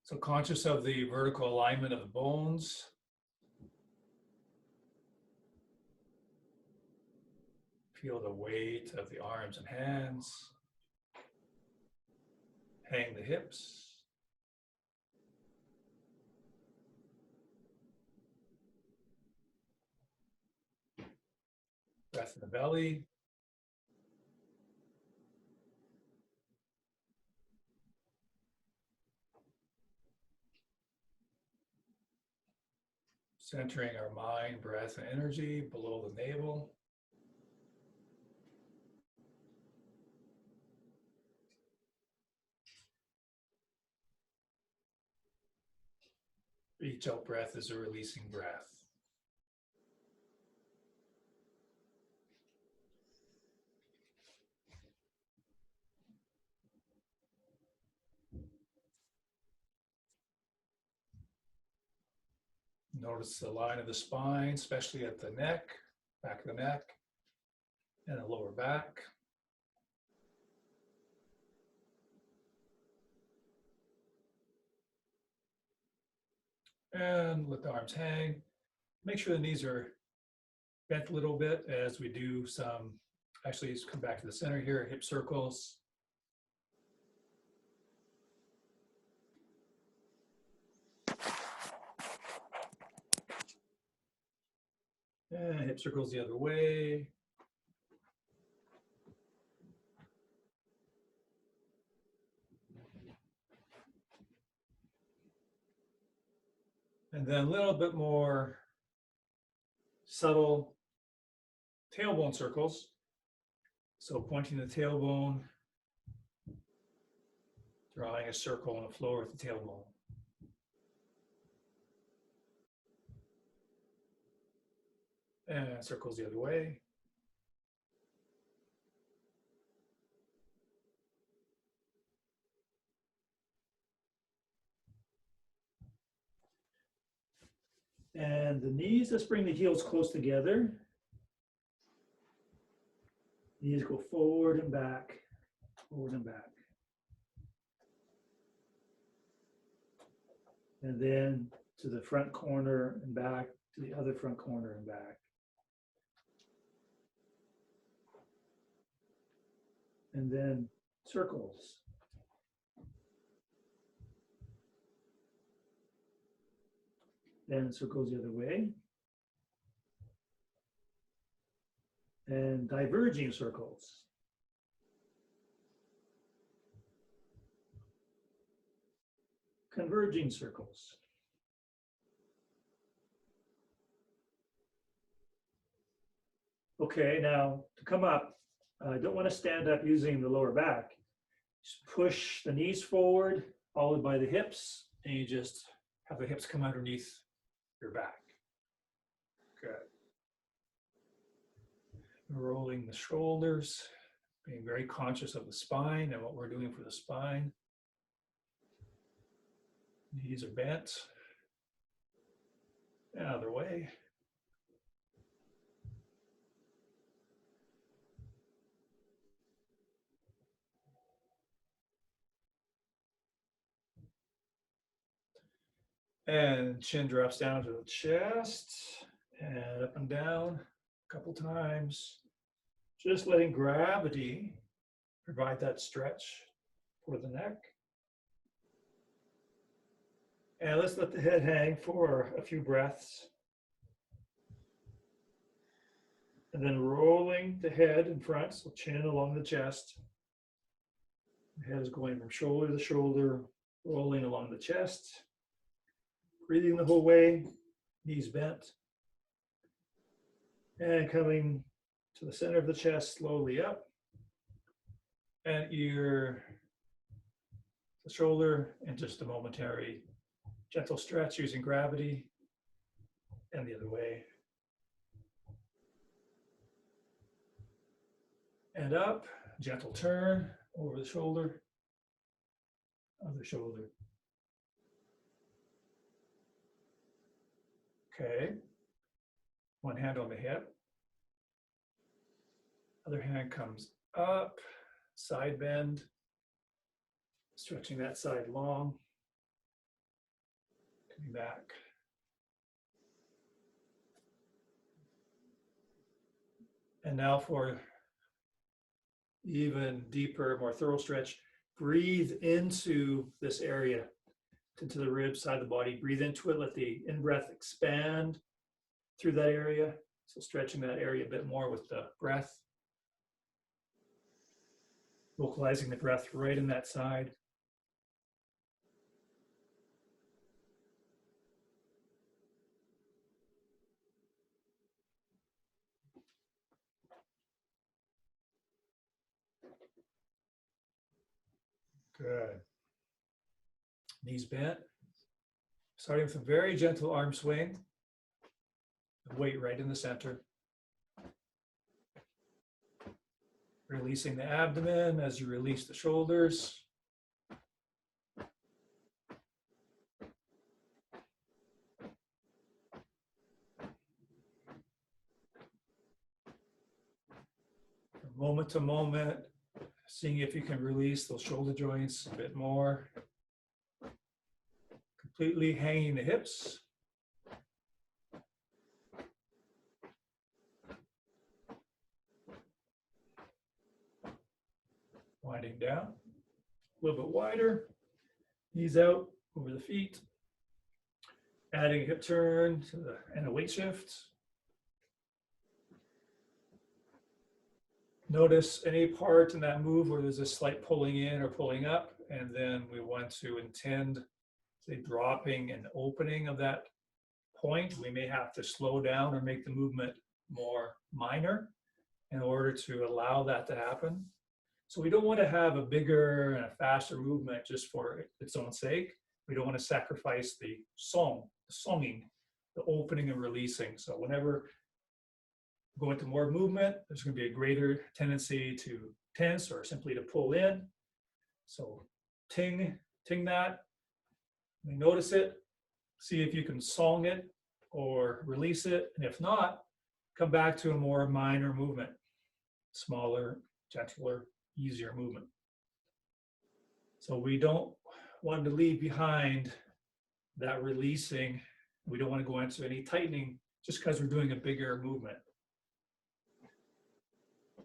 So conscious of the vertical alignment of the bones. Feel the weight of the arms and hands. Hang the hips. Breath in the belly. Centering our mind, breath, and energy below the navel. Each out breath is a releasing breath. Notice the line of the spine, especially at the neck, back of the neck, and the lower back. And let the arms hang. Make sure the knees are bent a little bit as we do some, actually just come back to the center here, hip circles. And hip circles the other way. And then a little bit more subtle tailbone circles. So pointing the tailbone, drawing a circle on the floor with the tailbone. And circles the other way. And the knees, let's bring the heels close together. Knees go forward and back, forward and back. And then to the front corner and back, to the other front corner and back. And then circles. Then circles the other way. And diverging circles. Converging circles. Okay, now to come up, I don't want to stand up using the lower back. Just push the knees forward, followed by the hips, and you just have the hips come underneath your back. Good. Rolling the shoulders, being very conscious of the spine and what we're doing for the spine. Knees are bent. And other way. And chin drops down to the chest and up and down a couple times. Just letting gravity provide that stretch for the neck. And let's let the head hang for a few breaths. And then rolling the head in front, so chin along the chest. The head is going from shoulder to shoulder, rolling along the chest. Breathing the whole way, knees bent. And coming to the center of the chest, slowly up. And ear, the shoulder, and just a momentary gentle stretch using gravity. And the other way. And up, gentle turn over the shoulder, other shoulder. Okay, one hand on the hip, other hand comes up, side bend, stretching that side long. Coming back. And now for even deeper, more thorough stretch, breathe into this area, into the ribs side of the body. Breathe into it, let the in-breath expand through that area. So stretching that area a bit more with the breath. Localizing the breath right in that side. Good. Knees bent. Starting with a very gentle arm swing. Weight right in the center. Releasing the abdomen as you release the shoulders. From moment to moment, seeing if you can release those shoulder joints a bit more. Completely hanging the hips. Winding down. A little bit wider. Knees out over the feet. Adding a hip turn and a weight shift. Notice any part in that move where there's a slight pulling in or pulling up, and then we want to intend, say, dropping and opening of that point. We may have to slow down or make the movement more minor in order to allow that to happen. So we don't want to have a bigger and a faster movement just for its own sake. We don't want to sacrifice the songing, the opening and releasing. So whenever we go into more movement, there's going to be a greater tendency to tense or simply to pull in. So ting that. You notice it. See if you can song it or release it. And if not, come back to a more minor movement, smaller, gentler, easier movement. So we don't want to leave behind that releasing. We don't want to go into any tightening just because we're doing a bigger movement.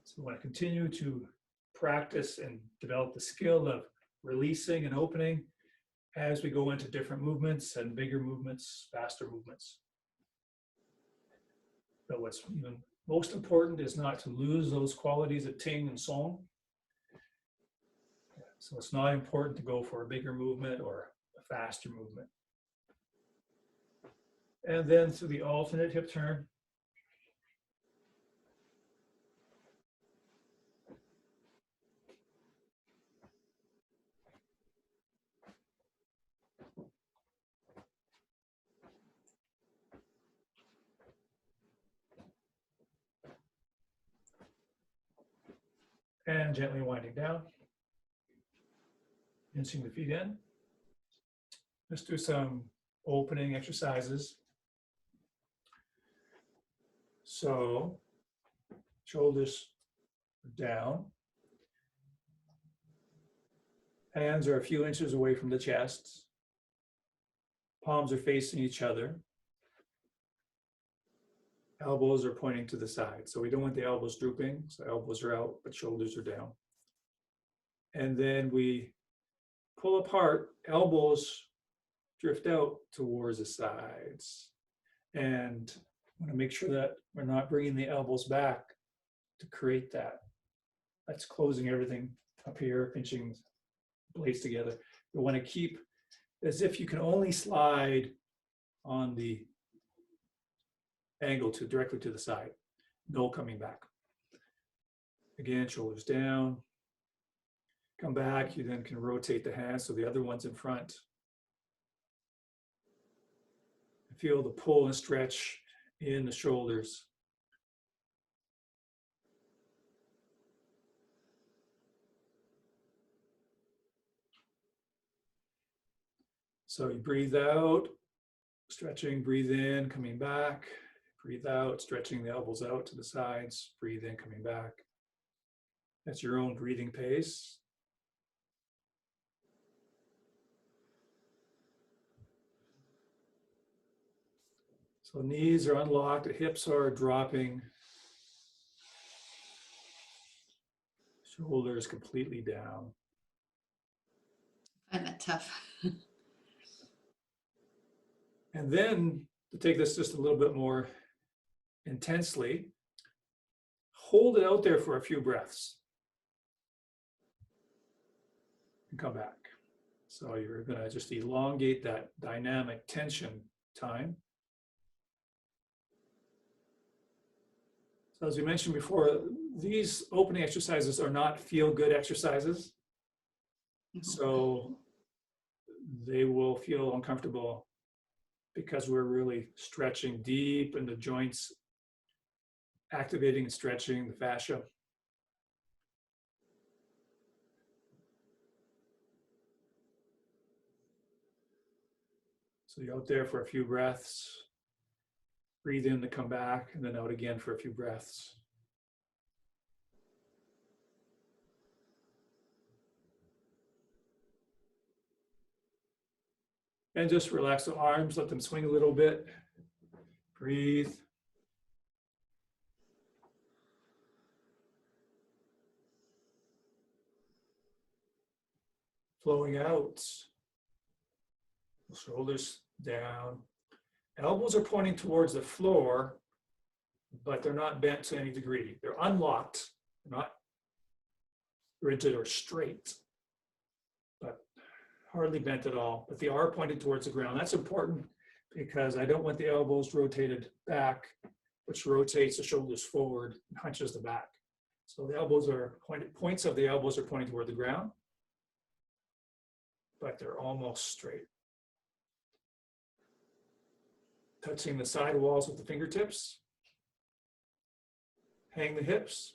So we want to continue to practice and develop the skill of releasing and opening as we go into different movements and bigger movements, faster movements. But what's even most important is not to lose those qualities of Ting and Song. So it's not important to go for a bigger movement or a faster movement. And then to the alternate hip turn. And gently winding down. Inching the feet in. Let's do some opening exercises. So, shoulders down. Hands are a few inches away from the chest. Palms are facing each other. Elbows are pointing to the side. So we don't want the elbows drooping. So elbows are out, but shoulders are down. And then we pull apart, elbows drift out towards the sides. And I want to make sure that we're not bringing the elbows back to create that. That's closing everything up here, pinching blades together. We want to keep as if you can only slide on the angle to directly to the side, no coming back. Again, shoulders down. Come back, you then can rotate the hands so the other one's in front. Feel the pull and stretch in the shoulders. So you breathe out, stretching, breathe in, coming back. Breathe out, stretching the elbows out to the sides. Breathe in, coming back. That's your own breathing pace. So knees are unlocked, the hips are dropping, shoulders completely down. I find that tough. And then to take this just a little bit more intensely, hold it out there for a few breaths and come back. So you're going to just elongate that dynamic tension time. So as we mentioned before, these opening exercises are not feel-good exercises. So they will feel uncomfortable because we're really stretching deep in the joints, activating and stretching the fascia. So you're out there for a few breaths, breathe in to come back, and then out again for a few breaths. And just relax the arms, let them swing a little bit. Breathe. Flowing out. Shoulders down. Elbows are pointing towards the floor, but they're not bent to any degree. They're unlocked, not rigid or straight, but hardly bent at all. But they are pointed towards the ground. That's important because I don't want the elbows rotated back, which rotates the shoulders forward and hunches the back. So the elbows are pointed, points of the elbows are pointing toward the ground, but they're almost straight. Touching the side walls with the fingertips. Hang the hips.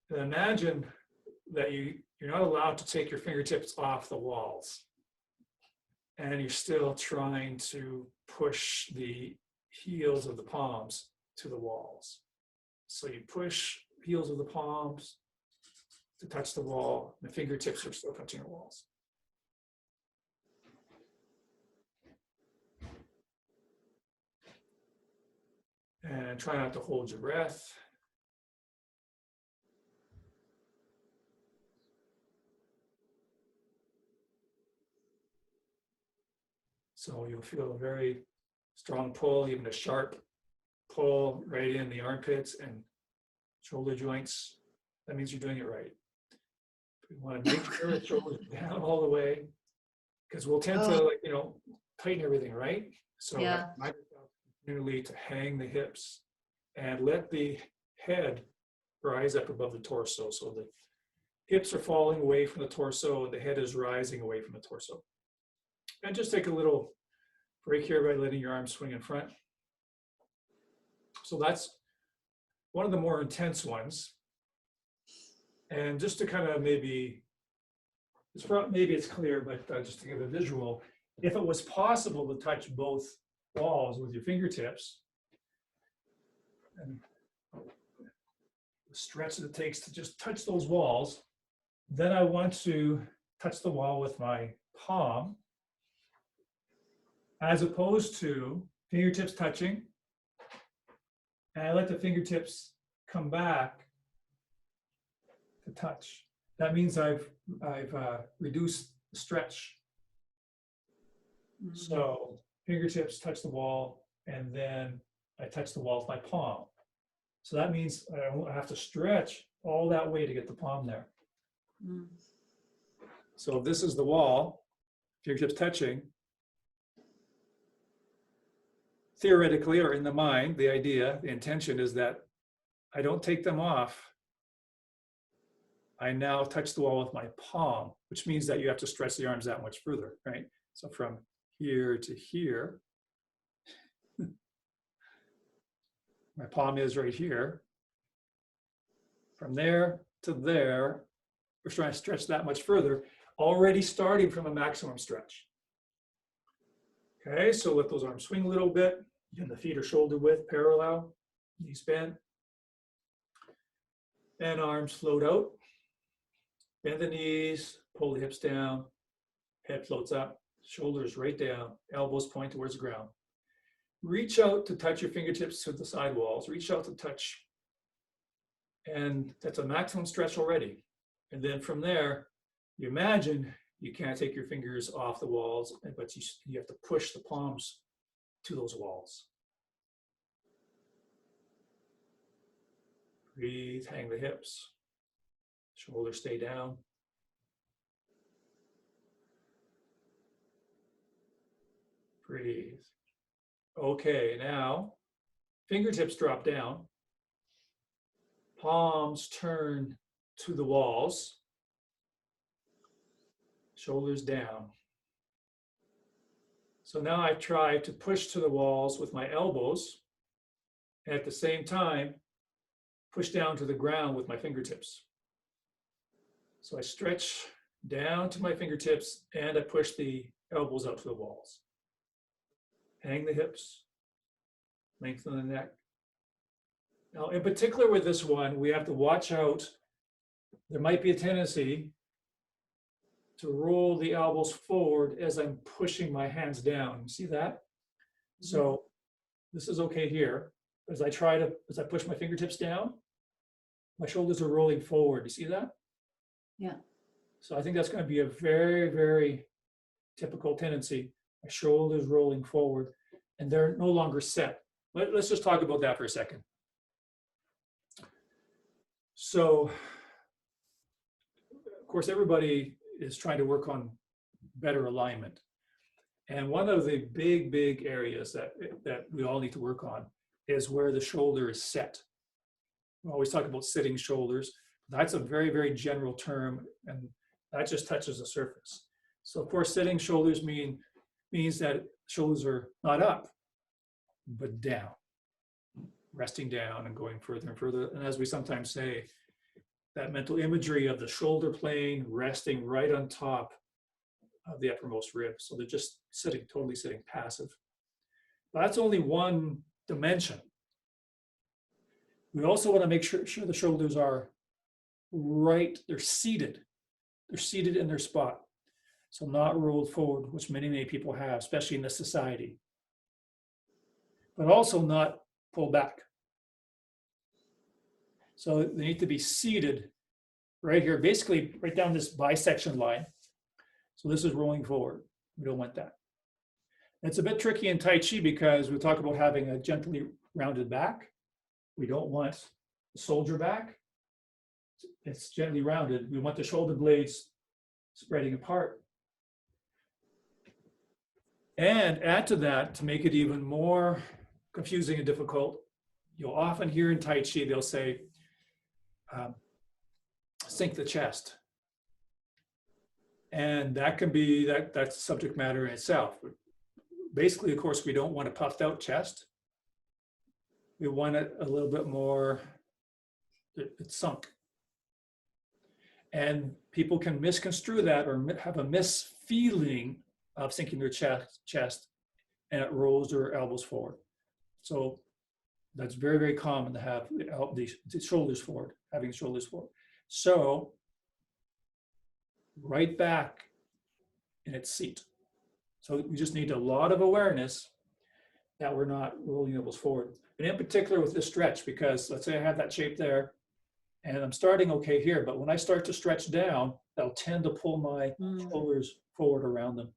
And imagine that you're not allowed to take your fingertips off the walls. And you're still trying to push the heels of the palms to the walls. So you push heels of the palms to touch the wall. The fingertips are still touching the walls. And try not to hold your breath. So you'll feel a very strong pull, even a sharp pull right in the armpits and shoulder joints. That means you're doing it right. We want to make sure the shoulders down all the way, because we'll tend to, tighten everything, right? So Yeah. continually to hang the hips and let the head rise up above the torso. So the hips are falling away from the torso and the head is rising away from the torso. And just take a little break here by letting your arms swing in front. So that's one of the more intense ones. And just to kind of maybe it's clear, but just to give a visual, if it was possible to touch both walls with your fingertips, and the stretch that it takes to just touch those walls, then I want to touch the wall with my palm, as opposed to fingertips touching, and I let the fingertips come back to touch. That means I've reduced the stretch. So fingertips touch the wall, and then I touch the wall with my palm. So that means I have to stretch all that way to get the palm there. So if this is the wall, fingertips touching, theoretically or in the mind, the idea, the intention is that I don't take them off. I now touch the wall with my palm, which means that you have to stretch the arms that much further, right? So from here to here, my palm is right here. From there to there, we're trying to stretch that much further, already starting from a maximum stretch. Okay, so let those arms swing a little bit. Again, the feet are shoulder width, parallel, knees bent. And arms float out. Bend the knees, pull the hips down, head floats up, shoulders right down, elbows point towards the ground. reach out to touch your fingertips to the side walls, reach out to touch, and that's a maximum stretch already. And then from there, you imagine you can't take your fingers off the walls, but you have to push the palms to those walls. Breathe, hang the hips, shoulders stay down. Breathe. Okay, now fingertips drop down, palms turn to the walls, shoulders down. So now I try to push to the walls with my elbows, and at the same time, push down to the ground with my fingertips. So I stretch down to my fingertips and I push the elbows out to the walls. Hang the hips, lengthen the neck. Now, in particular with this one, we have to watch out. There might be a tendency to roll the elbows forward as I'm pushing my hands down. See that? So this is okay here. As I push my fingertips down, my shoulders are rolling forward. You see that? Yeah. So I think that's going to be a very, very typical tendency. My shoulders rolling forward, and they're no longer set. Let's just talk about that for a second. So, of course, everybody is trying to work on better alignment. And one of the big, big areas that we all need to work on is where the shoulder is set. We always talk about sitting shoulders. That's a very, very general term, and that just touches the surface. So of course, sitting shoulders means that shoulders are not up, but down, resting down and going further and further. And as we sometimes say, that mental imagery of the shoulder plane resting right on top of the uppermost rib. So they're just sitting, totally sitting passive. But that's only one dimension. We also want to make sure the shoulders are right, they're seated. They're seated in their spot. So not rolled forward, which many, many people have, especially in this society. But also not pulled back. So they need to be seated right here, basically right down this bisection line. So this is rolling forward. We don't want that. It's a bit tricky in Tai Chi because we talk about having a gently rounded back. We don't want the soldier back. It's gently rounded. We want the shoulder blades spreading apart. And add to that, to make it even more confusing and difficult, you'll often hear in Tai Chi, they'll say, sink the chest. And that can be, that's subject matter in itself. Basically, of course, we don't want a puffed out chest. We want it a little bit more, it's sunk. And people can misconstrue that or have a misfeeling of sinking their chest, and it rolls their elbows forward. So that's very, very common to have the shoulders forward, having shoulders forward. So right back in its seat. So we just need a lot of awareness that we're not rolling elbows forward. And in particular with this stretch, because let's say I have that shape there and I'm starting okay here, but when I start to stretch down, that'll tend to pull my shoulders forward around them.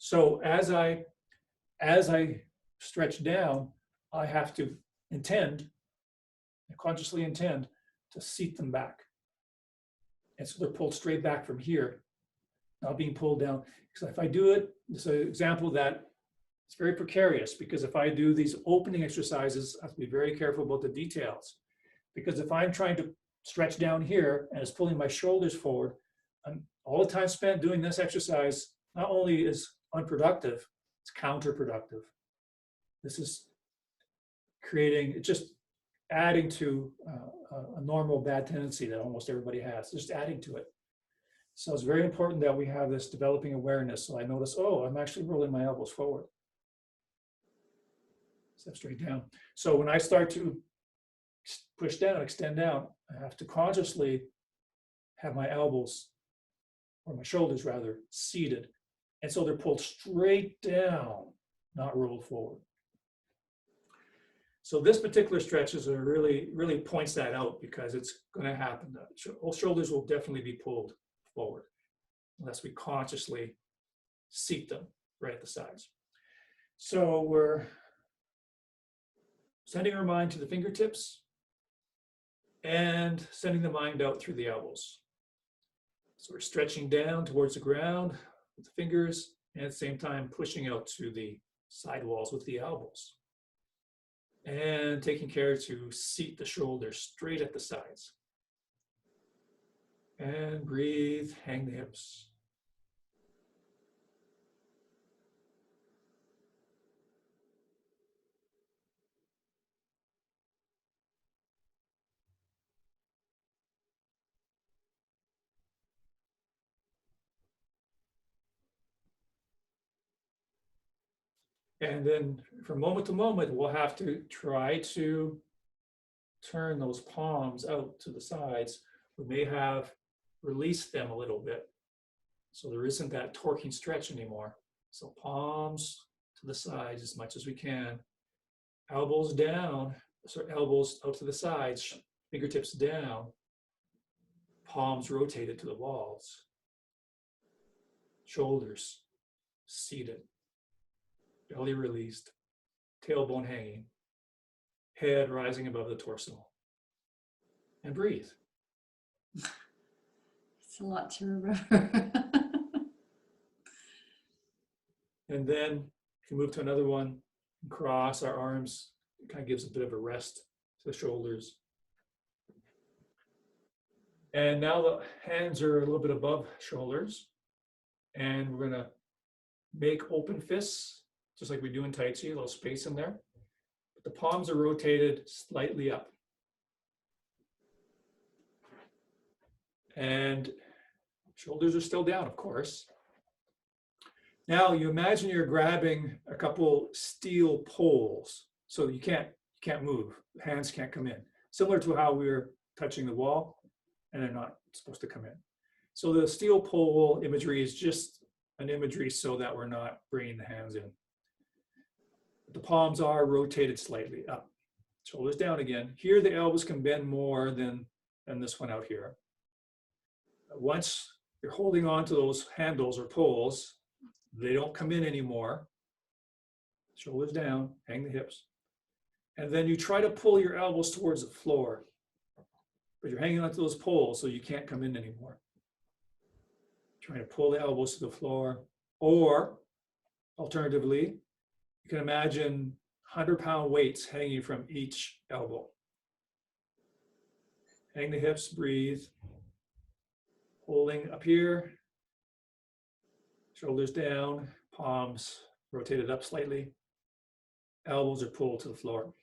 So as I stretch down, I have to consciously intend to seat them back. And so they're pulled straight back from here, not being pulled down. Because if I do it, it's an example that it's very precarious, because if I do these opening exercises, I have to be very careful about the details. Because if I'm trying to stretch down here and it's pulling my shoulders forward, all the time spent doing this exercise not only is unproductive, it's counterproductive. This is just adding to a normal bad tendency that almost everybody has, just adding to it. So it's very important that we have this developing awareness. So I notice, oh, I'm actually rolling my elbows forward. Step straight down. So when I start to push down, extend down, I have to consciously have my elbows, or my shoulders rather, seated. And so they're pulled straight down, not rolled forward. So this particular stretch is really points that out because it's going to happen. The shoulders will definitely be pulled forward unless we consciously seat them right at the sides. So we're sending our mind to the fingertips and sending the mind out through the elbows. So we're stretching down towards the ground with the fingers and at the same time pushing out to the side walls with the elbows. And taking care to seat the shoulders straight at the sides. And breathe, hang the hips. And then from moment to moment, we'll have to try to turn those palms out to the sides. We may have released them a little bit. So there isn't that torquing stretch anymore. So palms to the sides as much as we can. Elbows down, so elbows out to the sides, fingertips down, palms rotated to the walls. Shoulders seated, belly released, tailbone hanging, head rising above the torso. And breathe. It's a lot to remember. And then you can move to another one, cross our arms. It kind of gives a bit of a rest to the shoulders. And now the hands are a little bit above shoulders. And we're going to make open fists, just like we do in Tai Chi, a little space in there. But the palms are rotated slightly up. And shoulders are still down, of course. Now you imagine you're grabbing a couple steel poles, so you can't move. Hands can't come in. Similar to how we were touching the wall, and they're not supposed to come in. So the steel pole imagery is just an imagery so that we're not bringing the hands in. The palms are rotated slightly up. Shoulders down again. Here the elbows can bend more than this one out here. Once you're holding on to those handles or poles, they don't come in anymore. Shoulders down, hang the hips. And then you try to pull your elbows towards the floor, but you're hanging onto those poles so you can't come in anymore. Trying to pull the elbows to the floor, or alternatively, you can imagine 100-pound weights hanging from each elbow. Hang the hips, breathe. Holding up here, shoulders down, palms rotated up slightly. Elbows are pulled to the floor.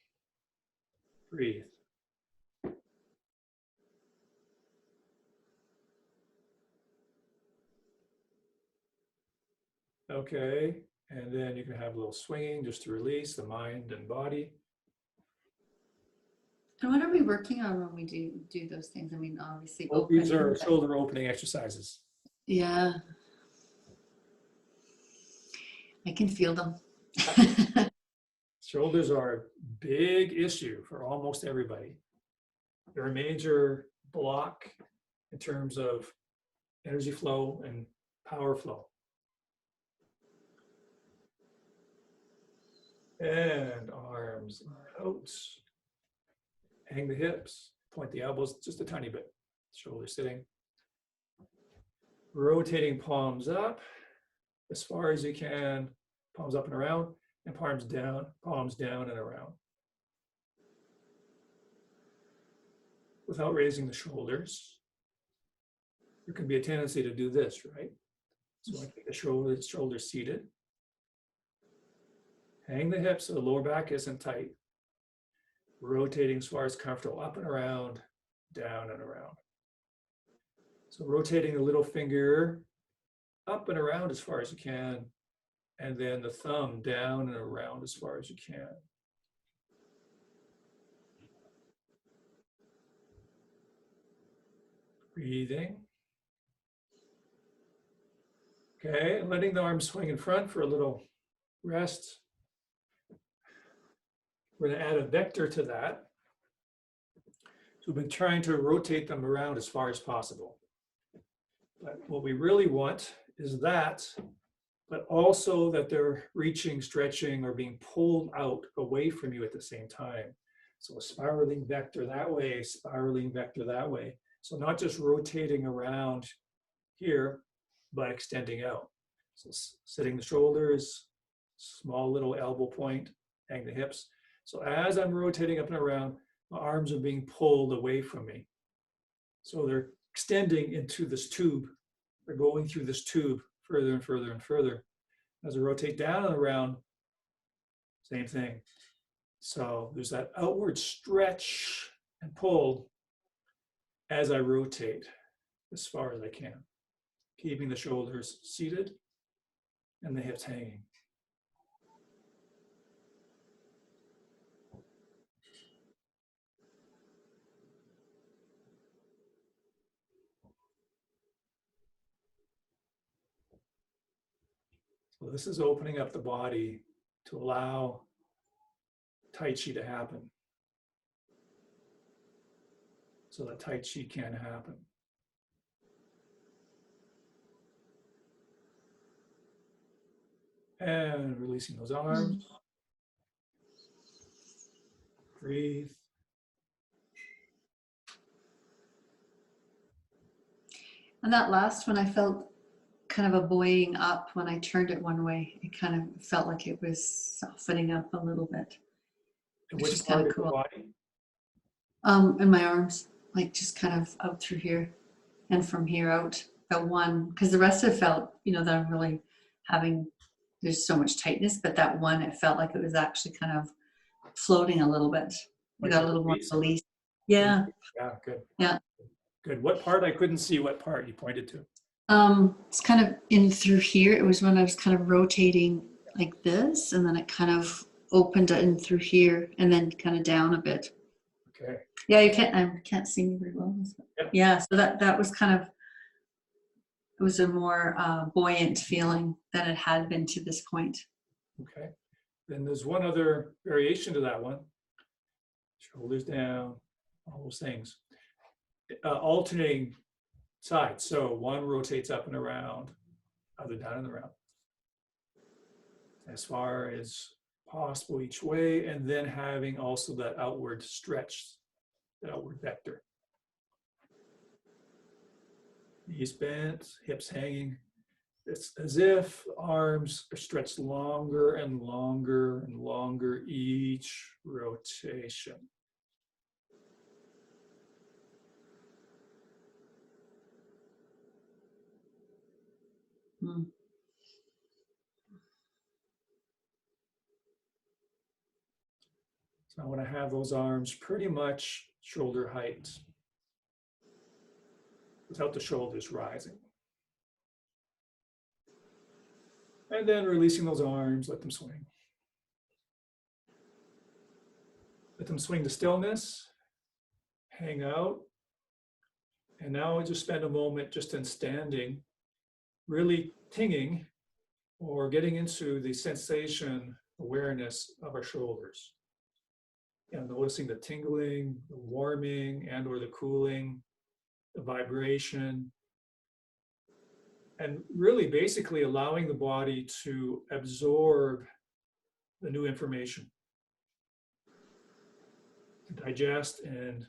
Breathe. Okay, and then you can have a little swinging just to release the mind and body. And what are we working on when we do those things? I mean, obviously These are opening, shoulder opening exercises. yeah, I can feel them. Shoulders are a big issue for almost everybody. They're a major block in terms of energy flow and power flow. And arms out. Hang the hips, point the elbows just a tiny bit. Shoulders sitting. Rotating palms up as far as you can. Palms up and around, and palms down and around. Without raising the shoulders. There can be a tendency to do this, right? So I keep the shoulders seated. Hang the hips so the lower back isn't tight. Rotating as far as comfortable, up and around, down and around. So rotating the little finger up and around as far as you can, and then the thumb down and around as far as you can. Breathing. Okay, and letting the arms swing in front for a little rest. We're going to add a vector to that. So we've been trying to rotate them around as far as possible. But what we really want is that, but also that they're reaching, stretching, or being pulled out away from you at the same time. So a spiraling vector that way, spiraling vector that way. So not just rotating around here, but extending out. So sitting the shoulders, small little elbow point, hang the hips. So as I'm rotating up and around, my arms are being pulled away from me. So they're extending into this tube. They're going through this tube further and further and further. As I rotate down and around, same thing. So there's that outward stretch and pull as I rotate as far as I can, keeping the shoulders seated and the hips hanging. So this is opening up the body to allow Tai Chi to happen. So that Tai Chi can happen. And releasing those arms. Breathe. And that last one, I felt kind of a buoying up when I turned it one way. It kind of felt like it was softening up a little bit. And Which which is part kind of of the cool. body? In my arms, like just kind of out through here and from here out. That one, because the rest of it felt, that I'm really having, there's so much tightness, but that one, it felt like it was actually kind of floating a little bit. I Like got a a little more release? release. Yeah, Yeah, good. yeah. Good. What part? I couldn't see what part you pointed to. It's kind of in through here. It was when I was kind of rotating like this, and then it kind of opened in through here, and then kind of down a bit. Okay. Yeah, I can't see me very well. Yep. Yeah, so that was kind of, it was a more buoyant feeling than it had been to this point. Okay. Then there's one other variation to that one. Shoulders down, all those things. Alternating sides. So one rotates up and around, other down and around. As far as possible each way, and then having also that outward stretch, that outward vector. Knees bent, hips hanging. It's as if arms are stretched longer and longer and longer each rotation. Mm. So I want to have those arms pretty much shoulder height without the shoulders rising. And then releasing those arms, let them swing. Let them swing to stillness, hang out. And now I just spend a moment just in standing, really tinging or getting into the sensation awareness of our shoulders. And noticing the tingling, the warming, and or the cooling, the vibration, and really basically allowing the body to absorb the new information, to digest and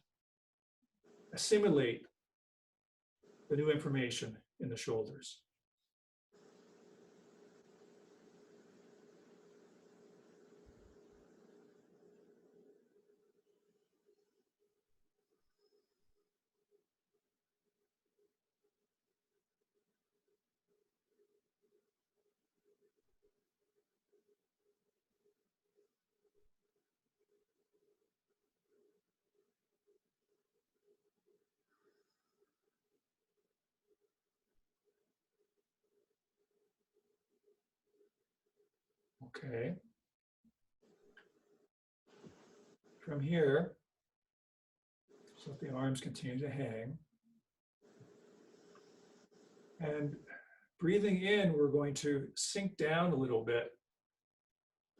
assimilate the new information in the shoulders. Okay. From here, so let the arms continue to hang. And breathing in, we're going to sink down a little bit.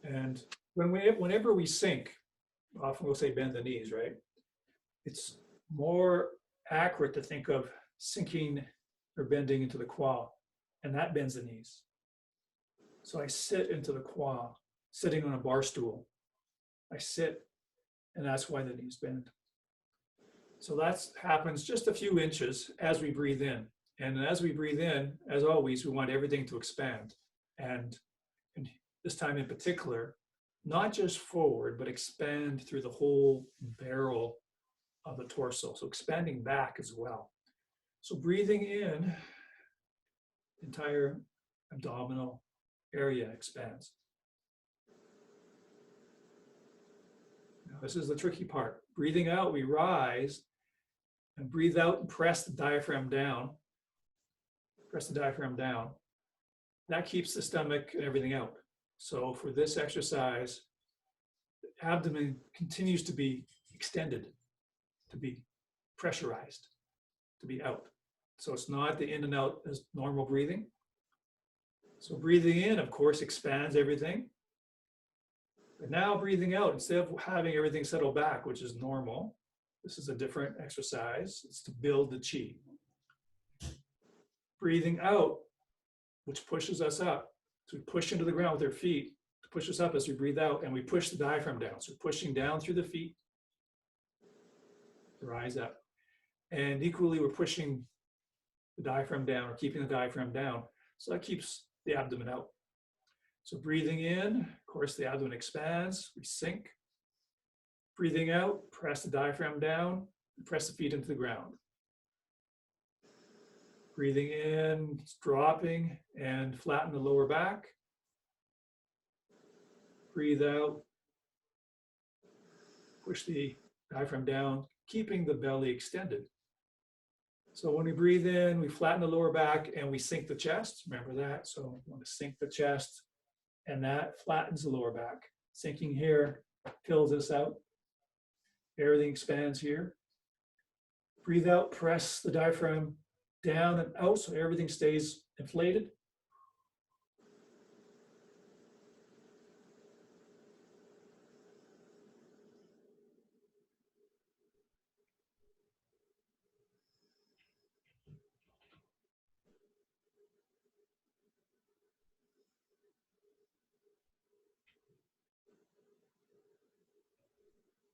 And whenever we sink, often we'll say bend the knees, right? It's more accurate to think of sinking or bending into the quad, and that bends the knees. So I sit into the quad, sitting on a bar stool. I sit, and that's why the knees bend. So that happens just a few inches as we breathe in. And as we breathe in, as always, we want everything to expand. And this time in particular, not just forward, but expand through the whole barrel of the torso. So expanding back as well. So breathing in, entire abdominal area expands. Now, this is the tricky part. Breathing out, we rise and breathe out and press the diaphragm down. Press the diaphragm down. That keeps the stomach and everything out. So for this exercise, the abdomen continues to be extended, to be pressurized, to be out. So it's not the in and out as normal breathing. So breathing in, of course, expands everything. But now breathing out, instead of having everything settle back, which is normal, this is a different exercise. It's to build the chi. Breathing out, which pushes us up. So we push into the ground with our feet to push us up as we breathe out, and we push the diaphragm down. So pushing down through the feet, rise up. And equally, we're pushing the diaphragm down or keeping the diaphragm down. So that keeps the abdomen out. So breathing in, of course, the abdomen expands, we sink. Breathing out, press the diaphragm down, press the feet into the ground. Breathing in, dropping and flatten the lower back. Breathe out, push the diaphragm down, keeping the belly extended. So when we breathe in, we flatten the lower back and we sink the chest. Remember that? So we want to sink the chest, and that flattens the lower back. Sinking here fills this out. Everything expands here. Breathe out, press the diaphragm down and out so everything stays inflated.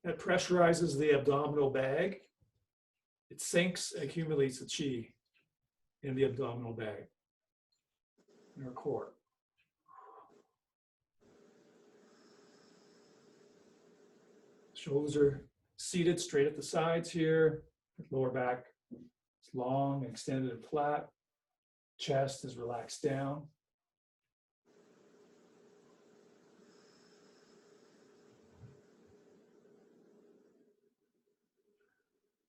That pressurizes the abdominal bag. It sinks, accumulates the chi in the abdominal bag, in our core. Shoulders are seated straight at the sides here. Lower back is long, extended and flat. Chest is relaxed down.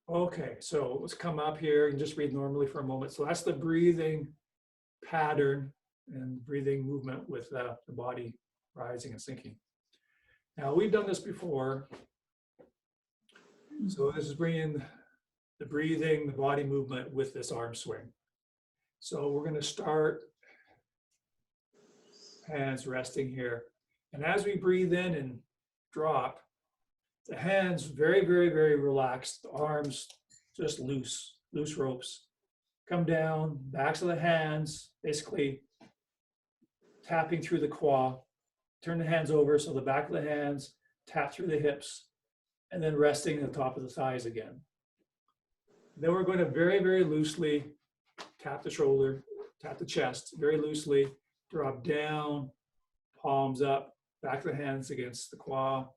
Okay, so let's come up here and just breathe normally for a moment. So that's the breathing pattern and breathing movement with the body rising and sinking. Now, we've done this before. So this is bringing the breathing, the body movement with this arm swing. So we're going to start hands resting here. And as we breathe in and drop, the hands very, very, very relaxed, the arms just loose ropes. Come down, backs of the hands, basically tapping through the quad. Turn the hands over so the back of the hands tap through the hips, and then resting at the top of the thighs again. Then we're going to very, very loosely tap the shoulder, tap the chest, very loosely, drop down, palms up, back of the hands against the quad,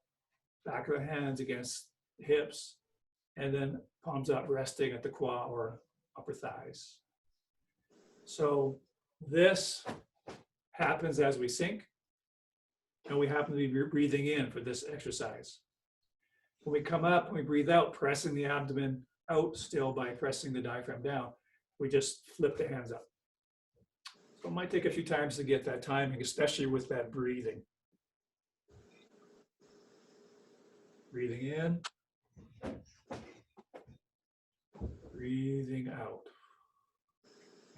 back of the hands against the hips, and then palms up, resting at the quad or upper thighs. So this happens as we sink, and we happen to be breathing in for this exercise. When we come up, when we breathe out, pressing the abdomen out still by pressing the diaphragm down, we just flip the hands up. So it might take a few times to get that timing, especially with that breathing. Breathing in, breathing out.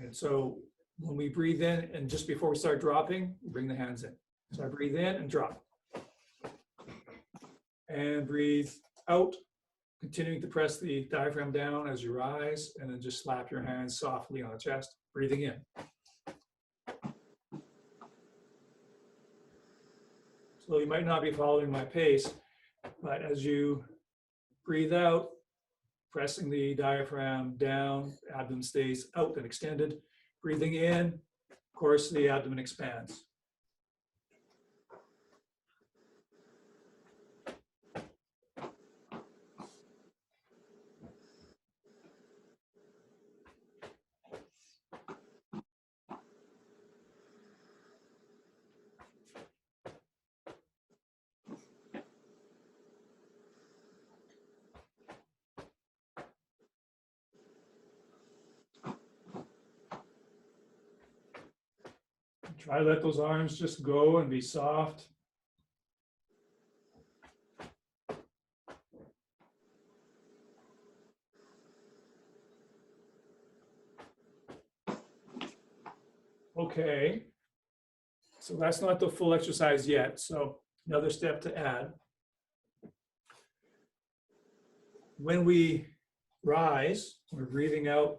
And so when we breathe in, and just before we start dropping, we bring the hands in. So I breathe in and drop. and breathe out, continuing to press the diaphragm down as you rise, and then just slap your hands softly on the chest, breathing in. So you might not be following my pace, but as you breathe out, pressing the diaphragm down, abdomen stays out and extended. Breathing in, of course, the abdomen expands. Try to let those arms just go and be soft. Okay, so that's not the full exercise yet. So another step to add. When we rise, we're breathing out,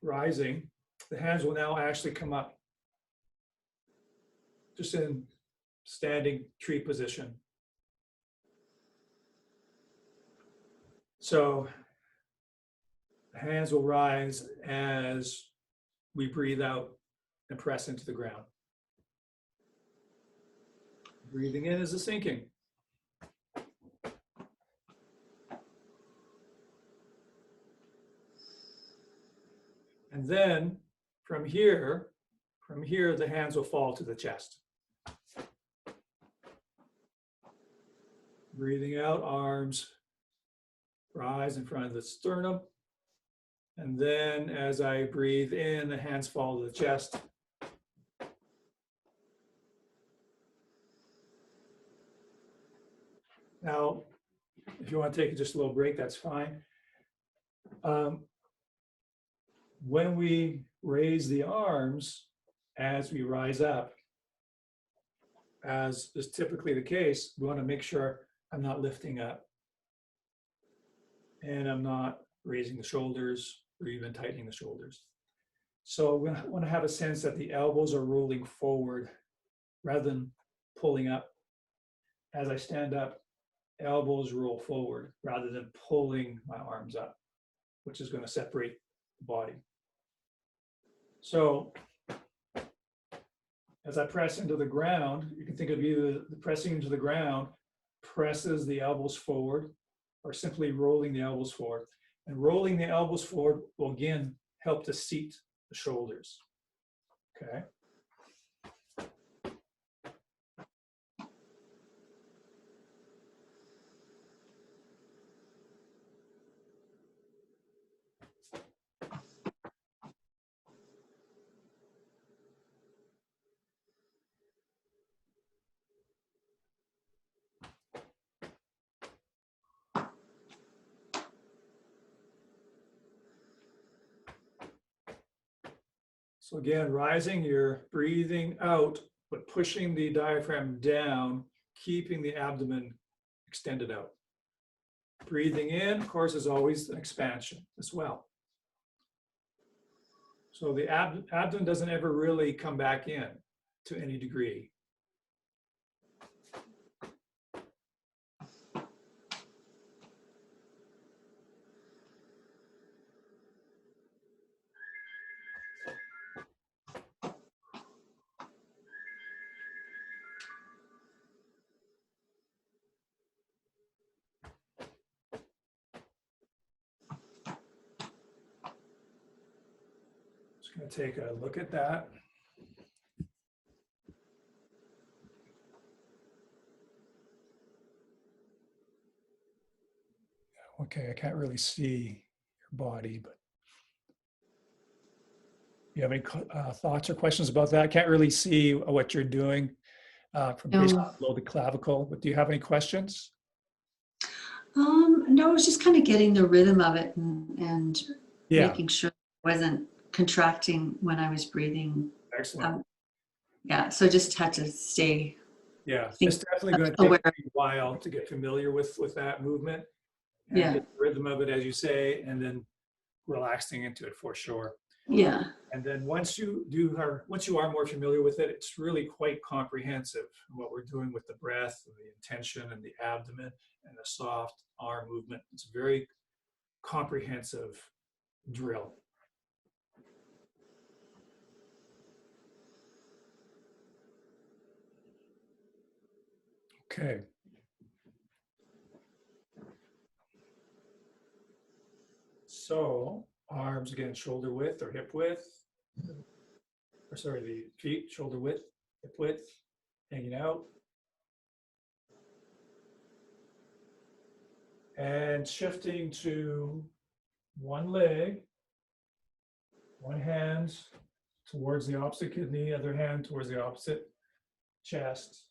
rising, the hands will now actually come up, just in standing tree position. So the hands will rise as we breathe out and press into the ground. Breathing in is a sinking. And then from here, the hands will fall to the chest. Breathing out, arms rise in front of the sternum. And then as I breathe in, the hands fall to the chest. Now, if you want to take just a little break, that's fine. When we raise the arms as we rise up, as is typically the case, we want to make sure I'm not lifting up and I'm not raising the shoulders or even tightening the shoulders. So we want to have a sense that the elbows are rolling forward rather than pulling up. As I stand up, elbows roll forward rather than pulling my arms up, which is going to separate the body. So as I press into the ground, you can think of either the pressing into the ground presses the elbows forward or simply rolling the elbows forward. And rolling the elbows forward will again help to seat the shoulders. Okay. So again, rising, you're breathing out, but pushing the diaphragm down, keeping the abdomen extended out. Breathing in, of course, is always an expansion as well. So the abdomen doesn't ever really come back in to any degree. Just going to take a look at that. Okay, I can't really see your body, but you have any thoughts or questions about that? I can't really see what you're doing from basically below the clavicle, but do you have any questions? No, I was just kind of getting the rhythm of it and making sure I wasn't contracting when I was breathing. Excellent. Yeah, so just had to stay Yeah, think it's definitely going to aware. take a while to get familiar with that movement and Yeah. get the rhythm of it, as you say, and then relaxing into it for sure. Yeah. And then once you are more familiar with it, it's really quite comprehensive. What we're doing with the breath, and the intention, and the abdomen, and the soft arm movement. It's a very comprehensive drill. Okay. So arms again, shoulder width or hip width, or sorry, the feet, shoulder width, hip width, hanging out. And shifting to one leg, one hand towards the opposite kidney, other hand towards the opposite chest.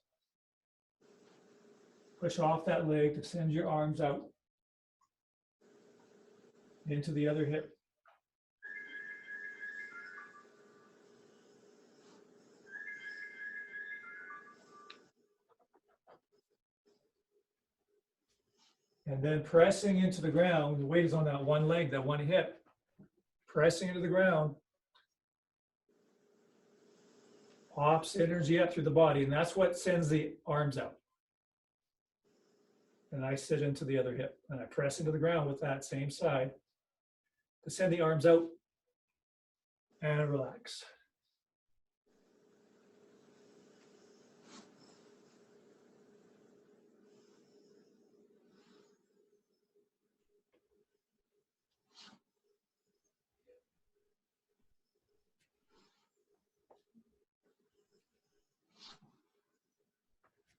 Push off that leg to send your arms out into the other hip. And then pressing into the ground, the weight is on that one leg, that one hip. Pressing into the ground pops energy up through the body, and that's what sends the arms out. And I sit into the other hip, and I press into the ground with that same side to send the arms out and relax.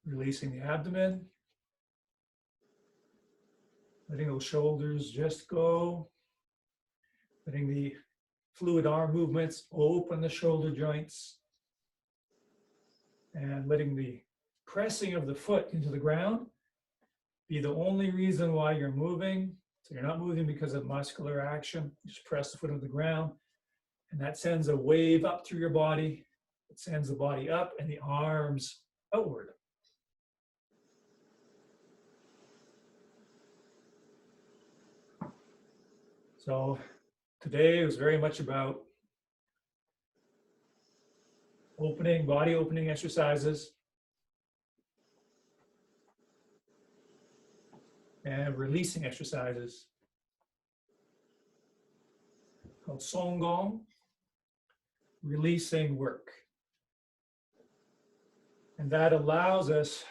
Releasing the abdomen, letting those shoulders just go, letting the fluid arm movements open the shoulder joints, and letting the pressing of the foot into the ground be the only reason why you're moving. So you're not moving because of muscular action. You just press the foot into the ground, and that sends a wave up through your body. It sends the body up and the arms outward. So today was very much about body opening exercises and releasing exercises called Songgong, releasing work. And that allows us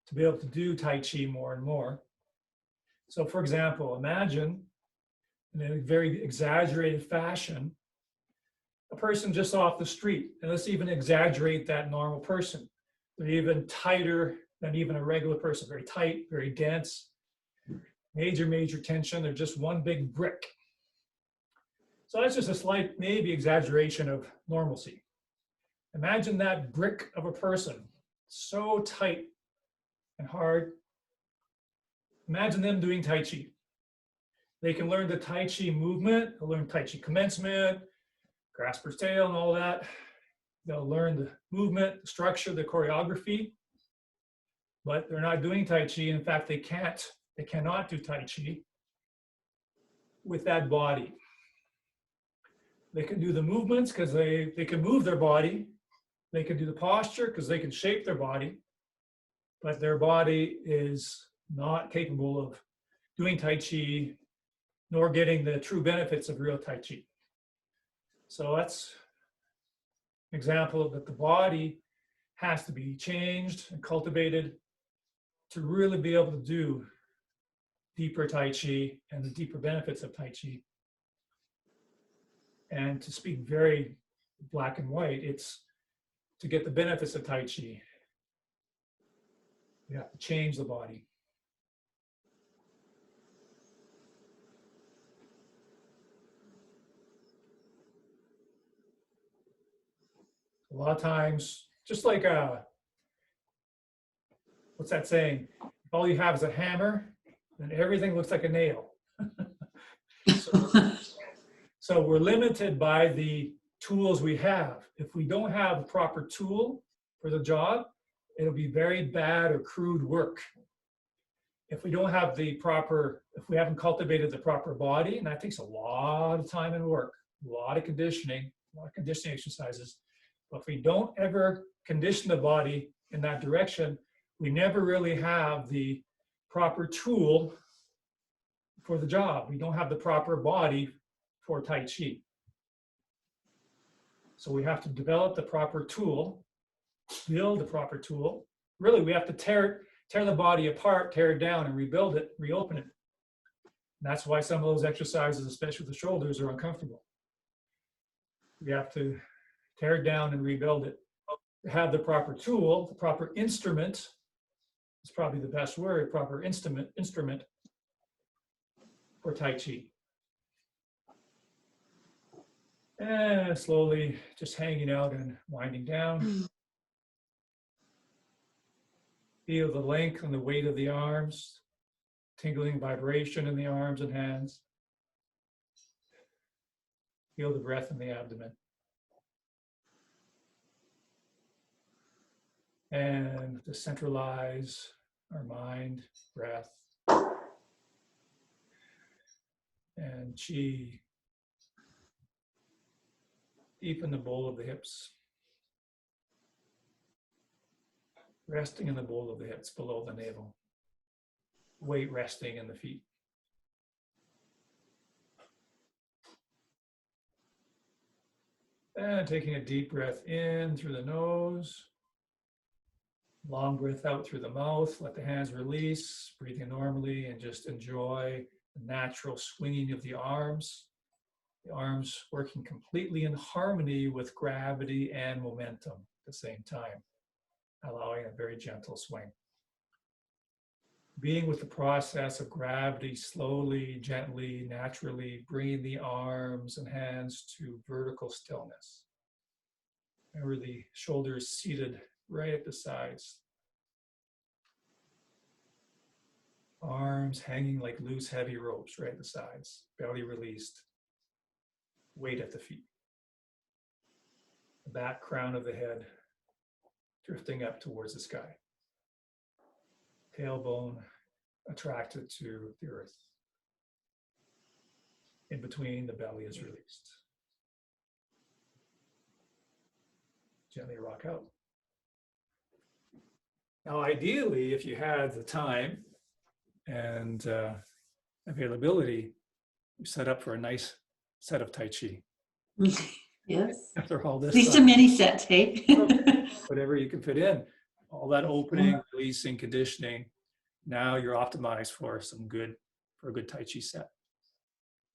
to be able to do Tai Chi more and more. So for example, imagine in a very exaggerated fashion, a person just off the street, and let's even exaggerate that normal person. They're even tighter than even a regular person, very tight, very dense, major tension. They're just one big brick. So that's just a slight, maybe exaggeration of normalcy. Imagine that brick of a person, so tight and hard. Imagine them doing Tai Chi. They can learn the Tai Chi movement, they'll learn Tai Chi commencement, grasper's tail and all that. They'll learn the movement, the structure, the choreography, but they're not doing Tai Chi. In fact, they cannot do Tai Chi with that body. They can do the movements because they can move their body. They can do the posture because they can shape their body, but their body is not capable of doing Tai Chi nor getting the true benefits of real Tai Chi. So that's an example that the body has to be changed and cultivated to really be able to do deeper Tai Chi and the deeper benefits of Tai Chi. And to speak very black and white, it's to get the benefits of Tai Chi. You have to change the body. A lot of times, just like what's that saying? If all you have is a hammer, then everything looks like a nail. So we're limited by the tools we have. If we don't have a proper tool for the job, it'll be very bad or crude work. If we don't have the proper, if we haven't cultivated the proper body, and that takes a lot of time and work, a lot of conditioning exercises. But if we don't ever condition the body in that direction, we never really have the proper tool for the job. We don't have the proper body for Tai Chi. So we have to develop the proper tool, build the proper tool. Really, we have to tear the body apart, tear it down, and rebuild it, reopen it. And that's why some of those exercises, especially with the shoulders, are uncomfortable. We have to tear it down and rebuild it. Have the proper tool, the proper instrument, is probably the best word, proper instrument for Tai Chi. And slowly just hanging out and winding down. Feel the length and the weight of the arms, tingling vibration in the arms and hands. Feel the breath in the abdomen. And to centralize our mind, breath, and chi deep in the bowl of the hips. Resting in the bowl of the hips below the navel. Weight resting in the feet. And taking a deep breath in through the nose. Long breath out through the mouth. Let the hands release. Breathing normally and just enjoy the natural swinging of the arms. The arms working completely in harmony with gravity and momentum at the same time, allowing a very gentle swing. Being with the process of gravity, slowly, gently, naturally, bringing the arms and hands to vertical stillness. Remember the shoulders seated right at the sides. Arms hanging like loose, heavy ropes right at the sides, belly released. Weight at the feet. The back crown of the head drifting up towards the sky. Tailbone attracted to the earth. In between, the belly is released. Gently rock out. Now, ideally, if you had the time and availability, you set up for a nice set of Tai Chi. Yes. After all this, At least a mini set, hey? Whatever you can fit in, all that opening, releasing, conditioning. Now you're optimized for a good Tai Chi set.